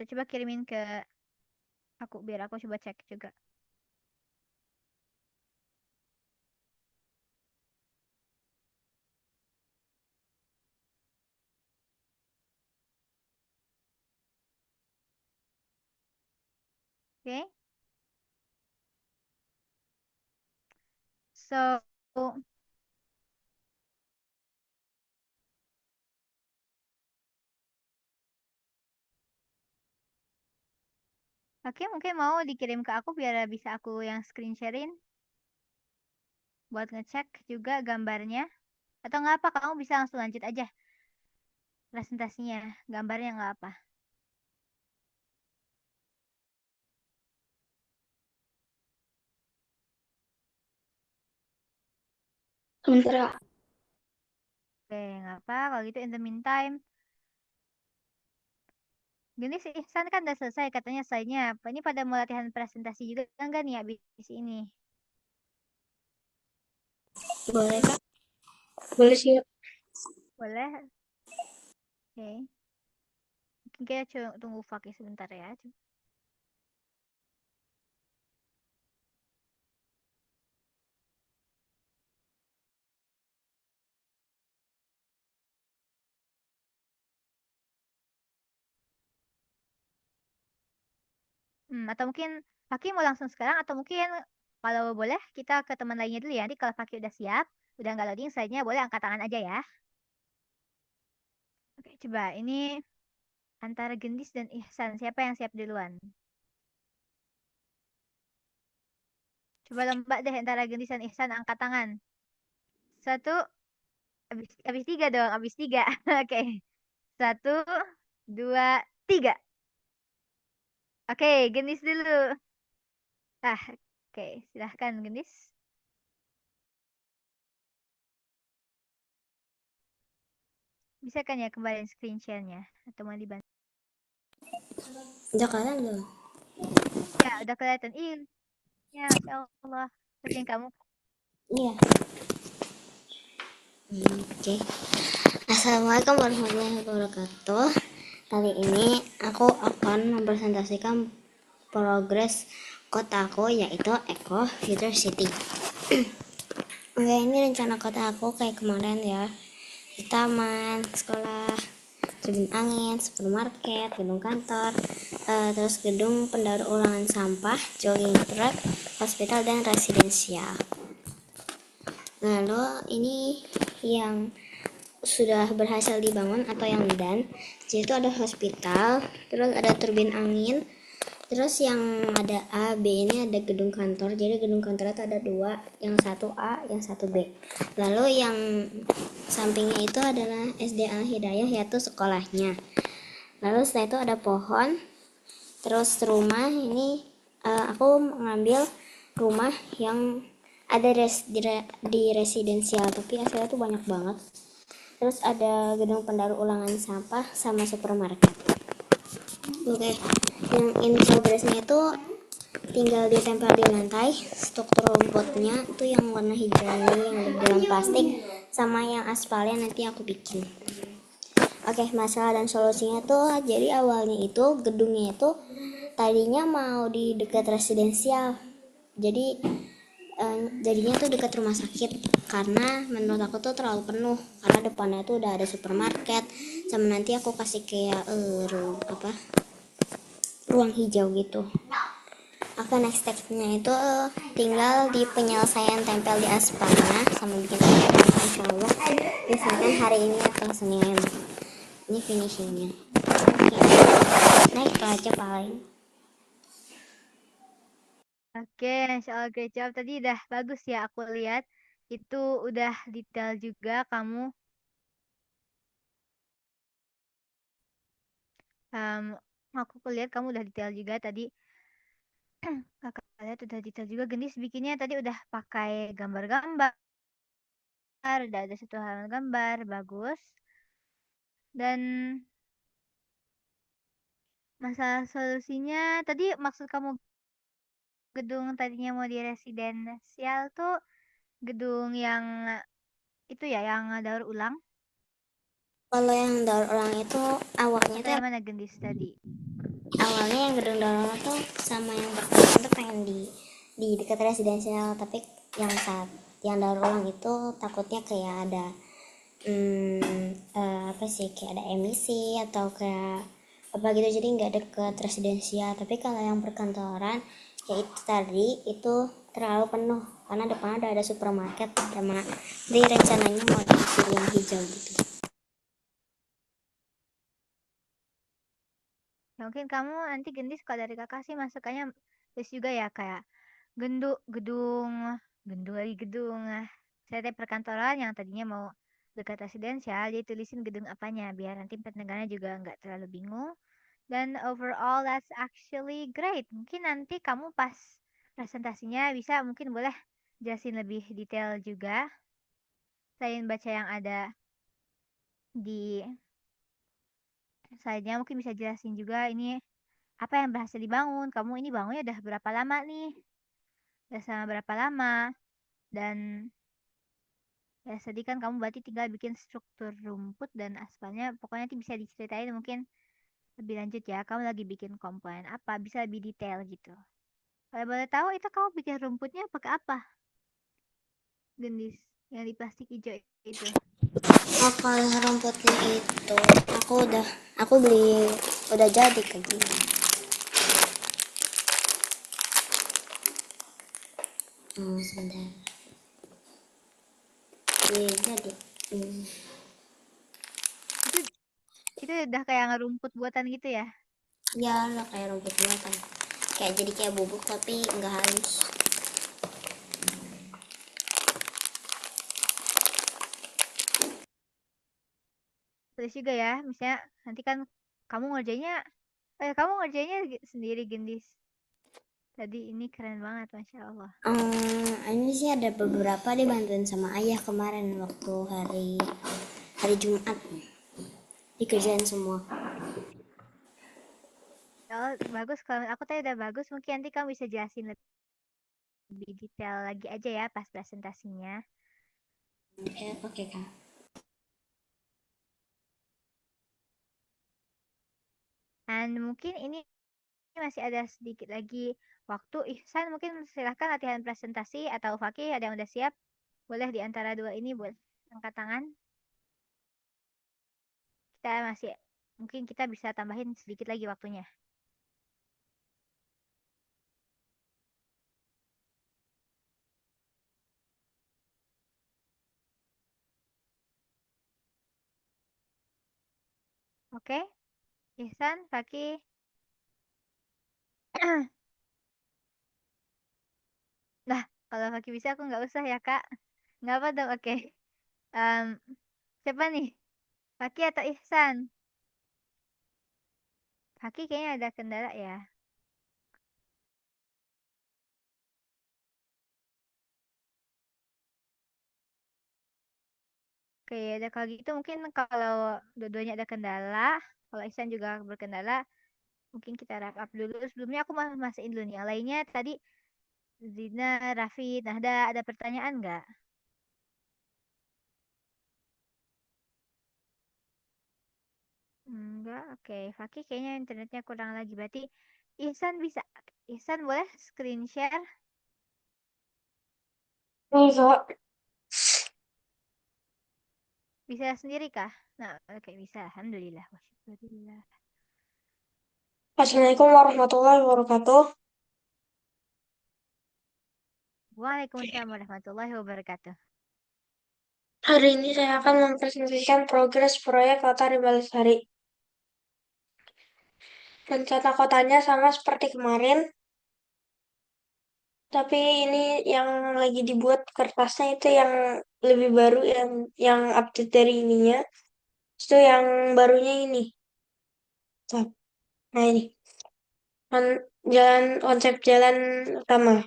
Kita coba kirimin ke aku biar aku coba cek juga. Oke. So, oke, mungkin mau dikirim ke aku biar bisa aku yang screen sharein buat ngecek juga gambarnya. Atau nggak apa, kamu bisa langsung lanjut aja presentasinya. Gambarnya nggak apa. Sebentar Kak. Oke, nggak apa. Kalau gitu in the meantime, gini sih Ihsan kan udah selesai katanya slide-nya. Apa ini pada mau latihan presentasi juga enggak nih habis ini? Boleh Kak? Boleh sih Kak. Boleh? Oke. Mungkin kita tunggu Fakih sebentar ya. Atau mungkin Fakih mau langsung sekarang atau mungkin kalau boleh kita ke teman lainnya dulu ya. Nanti kalau Fakih udah siap, udah nggak loading slide-nya boleh angkat tangan aja ya. Oke, coba ini antara Gendis dan Ihsan, siapa yang siap duluan? Coba lomba deh antara Gendis dan Ihsan, angkat tangan. Satu, habis tiga dong, habis tiga. Oke, satu, dua, tiga. Oke, Gendis dulu. Oke, silahkan Gendis. Bisa kan ya kembaliin screen share-nya atau mau dibantu? Udah kelihatan belum? Ya, udah kelihatan. Ya, Masya Allah. Kerjaan kamu. Iya. Oke. Assalamualaikum warahmatullahi wabarakatuh. Kali ini aku akan mempresentasikan progres kotaku yaitu Eco Future City. Oke, ini rencana kota aku kayak kemarin ya. Di taman, sekolah, tribun angin, supermarket, gedung kantor, terus gedung pendaur ulangan sampah, jogging track, hospital, dan residensial. Lalu ini yang sudah berhasil dibangun atau yang dan itu ada hospital, terus ada turbin angin, terus yang ada A, B ini ada gedung kantor. Jadi gedung kantor itu ada dua, yang satu A, yang satu B. Lalu yang sampingnya itu adalah SD Al Hidayah, yaitu sekolahnya. Lalu setelah itu ada pohon, terus rumah ini aku mengambil rumah yang ada di residensial, tapi hasilnya tuh banyak banget. Terus ada gedung pendaur ulangan sampah sama supermarket. Oke, yang in progressnya itu tinggal ditempel di lantai. Struktur rumputnya itu yang warna hijau ini yang di dalam plastik, sama yang aspalnya nanti aku bikin. Oke, masalah dan solusinya tuh jadi awalnya itu gedungnya itu tadinya mau di dekat residensial. Jadi jadinya tuh dekat rumah sakit, karena menurut aku tuh terlalu penuh, karena depannya tuh udah ada supermarket, sama nanti aku kasih kayak ruang hijau gitu. Oke, next stepnya itu tinggal di penyelesaian tempel di aspalnya sama bikin tempel, insya Allah misalkan hari ini atau Senin. Ini finishingnya. Next aja paling. Oke, Masya Allah, great job. Tadi udah bagus ya aku lihat. Itu udah detail juga kamu. Um, aku lihat kamu udah detail juga tadi. Kakak lihat udah detail juga. Gendis bikinnya tadi udah pakai gambar-gambar. Udah ada satu halaman gambar. Bagus. Dan masalah solusinya tadi maksud kamu gedung tadinya mau di residensial tuh gedung yang itu ya yang daur ulang. Kalau yang daur ulang itu awalnya Atau tuh yang mana Gendis tadi? awalnya yang gedung daur ulang tuh sama yang pertama tuh pengen di dekat residensial, tapi yang daur ulang itu takutnya kayak ada apa sih, kayak ada emisi atau kayak apa gitu, jadi nggak deket residensial. Tapi kalau yang perkantoran ya itu tadi itu terlalu penuh, karena depannya udah ada supermarket sama jadi rencananya mau dibikin yang hijau gitu. Ya, mungkin kamu nanti Gendis kalau dari kakak sih masukannya terus juga ya kayak gedung gedung CT perkantoran yang tadinya mau dekat residensial jadi tulisin gedung apanya biar nanti pendengarnya juga nggak terlalu bingung. Dan overall that's actually great. Mungkin nanti kamu pas presentasinya bisa mungkin boleh jelasin lebih detail juga selain baca yang ada di slide-nya, mungkin bisa jelasin juga ini apa yang berhasil dibangun. Kamu ini bangunnya udah berapa lama nih? Udah selama berapa lama? Dan ya sedih kan kamu berarti tinggal bikin struktur rumput dan aspalnya. Pokoknya nanti bisa diceritain mungkin lebih lanjut ya. Kamu lagi bikin komponen apa? Bisa lebih detail gitu. Kalau boleh tahu itu kamu bikin rumputnya pakai apa? Gendis yang di plastik hijau itu. Oh, kalau rumputnya itu aku beli udah jadi kayak gini. Sebentar. Jadi Itu udah kayak rumput buatan gitu ya? ya lah kayak rumput buatan, kayak jadi kayak bubuk tapi nggak halus. Terus juga ya, misalnya nanti kan kamu ngerjainnya sendiri Gendis. Jadi ini keren banget, Masya Allah. Ini sih ada beberapa dibantuin sama ayah kemarin waktu hari Jumat dikerjain semua. Oh, bagus. Kalau aku tadi udah bagus, mungkin nanti kamu bisa jelasin lebih detail lagi aja ya pas presentasinya. Oke Kak. Dan mungkin ini masih ada sedikit lagi waktu. Ihsan mungkin silahkan latihan presentasi atau Fakih ada yang udah siap. Boleh di antara dua ini boleh angkat tangan. Mungkin kita bisa tambahin sedikit lagi waktunya. Oke, Ihsan, Fakih. Nah, kalau Fakih bisa aku nggak usah ya Kak. Nggak apa dong, oke. Em, siapa nih? Fakih atau Ihsan? Fakih kayaknya ada kendala ya. Oke, ada kalau gitu mungkin kalau dua-duanya ada kendala, kalau Ihsan juga berkendala, mungkin kita wrap up dulu. Sebelumnya aku masihin dulu nih. Yang lainnya tadi Zina, Raffi, Nahda, ada pertanyaan nggak? Enggak, oke. Fakih kayaknya internetnya kurang lagi. Berarti Ihsan bisa. Ihsan boleh screen share? Kak. Bisa sendiri kah? Nah, oke bisa. Alhamdulillah. Wasyukurillah. Assalamualaikum warahmatullahi wabarakatuh. Waalaikumsalam warahmatullahi wabarakatuh. Hari ini saya akan mempresentasikan progres proyek Kota Rimba Lestari. Rencana kotanya sama seperti kemarin, tapi ini yang lagi dibuat kertasnya itu yang lebih baru, yang update dari ininya. Itu yang barunya ini. Nah ini, konsep jalan utama.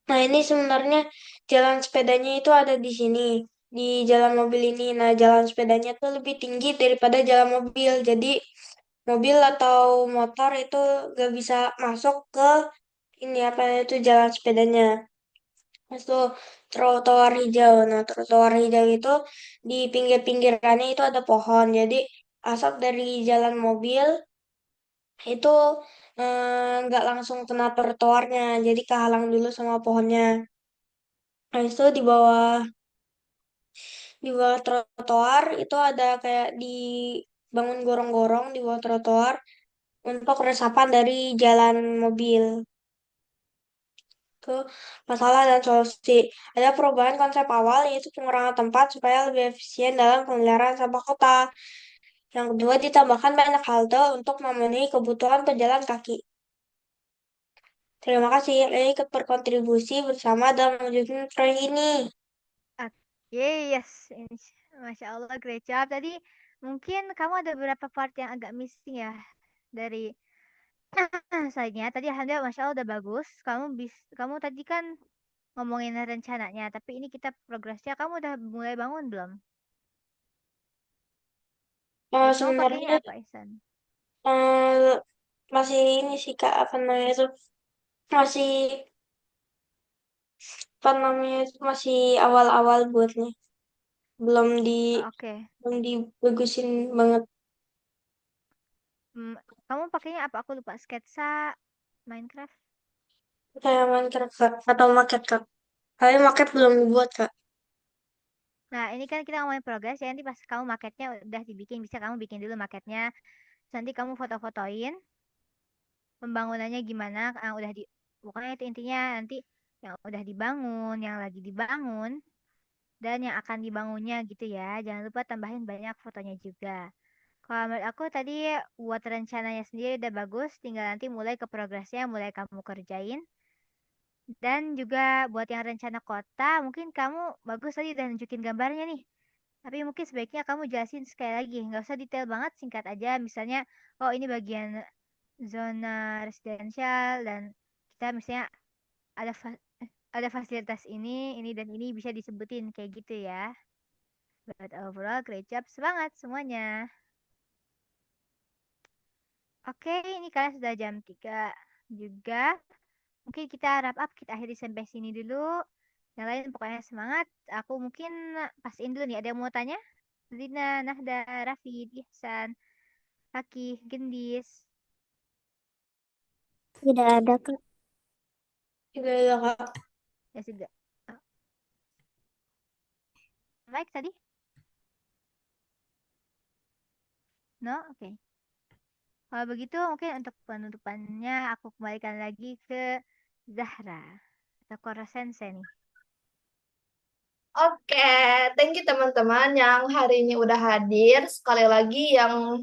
Nah ini sebenarnya jalan sepedanya itu ada di sini, di jalan mobil ini. Nah jalan sepedanya tuh lebih tinggi daripada jalan mobil. Jadi mobil atau motor itu gak bisa masuk ke ini apa itu jalan sepedanya. Terus tuh trotoar hijau. Nah trotoar hijau itu di pinggir-pinggirannya itu ada pohon. Jadi asap dari jalan mobil itu nggak langsung kena trotoarnya. Jadi kehalang dulu sama pohonnya. Nah itu di bawah trotoar itu ada kayak dibangun gorong-gorong di bawah trotoar untuk resapan dari jalan mobil. Ke masalah dan solusi. Ada perubahan konsep awal yaitu pengurangan tempat supaya lebih efisien dalam pemeliharaan sampah kota. Yang kedua ditambahkan banyak halte untuk memenuhi kebutuhan pejalan kaki. Terima kasih yang ikut berkontribusi bersama dalam mewujudkan proyek ini. Oke, yes. Masya Allah, great job. Tadi mungkin kamu ada beberapa part yang agak missing ya dari slide-nya. Tadi alhamdulillah Masya Allah udah bagus. Kamu tadi kan ngomongin rencananya, tapi ini kita progresnya. Kamu udah mulai bangun belum? Tadi kamu pakainya Sebenarnya apa, Ihsan? eh, masih ini sih Kak, apa namanya itu masih apa namanya itu masih awal-awal buatnya, belum di Oke. belum dibagusin banget. Hmm, kamu pakainya apa? Aku lupa. Sketsa Minecraft. Kayak Minecraft Kak, atau market Kak, tapi market belum dibuat Kak. Nah, ini kan kita ngomongin progres ya. Nanti pas kamu marketnya udah dibikin, bisa kamu bikin dulu marketnya. Terus nanti kamu foto-fotoin pembangunannya gimana. Pokoknya itu intinya nanti yang udah dibangun, yang lagi dibangun, dan yang akan dibangunnya gitu ya. Jangan lupa tambahin banyak fotonya juga. Kalau menurut aku tadi buat rencananya sendiri udah bagus. Tinggal nanti mulai ke progresnya, mulai kamu kerjain. Dan juga buat yang rencana kota, mungkin kamu bagus tadi udah nunjukin gambarnya nih. Tapi mungkin sebaiknya kamu jelasin sekali lagi. Nggak usah detail banget, singkat aja. Misalnya, oh ini bagian zona residensial dan kita misalnya ada ada fasilitas ini dan ini bisa disebutin kayak gitu ya. But overall, great job. Semangat semuanya. Oke, ini kalian sudah jam 3 juga. Mungkin kita wrap up, kita akhiri sampai sini dulu. Yang lain pokoknya semangat. Aku mungkin pastiin dulu nih, ada yang mau tanya? Lina, Nahda, Raffi, Ihsan, Fakih, Gendis. Tidak ada, Kak. Tidak ada, Kak. Ya sudah. Oh. Like tadi? No? Oke. Kalau begitu mungkin untuk penutupannya aku kembalikan lagi ke Zahra atau Koro Sensei nih. Oke, thank you teman-teman yang hari ini udah hadir. Sekali lagi yang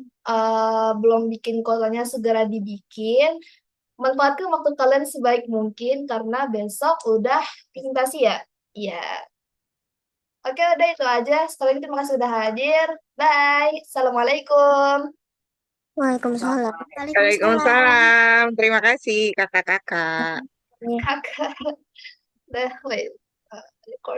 belum bikin kotanya segera dibikin. Manfaatkan waktu kalian sebaik mungkin karena besok udah presentasi ya. Iya. Oke, udah itu aja. Sekali lagi terima kasih udah hadir. Bye. Assalamualaikum. Waalaikumsalam. Waalaikumsalam. Terima kasih kakak-kakak. Kakak. Dah, wait. Record.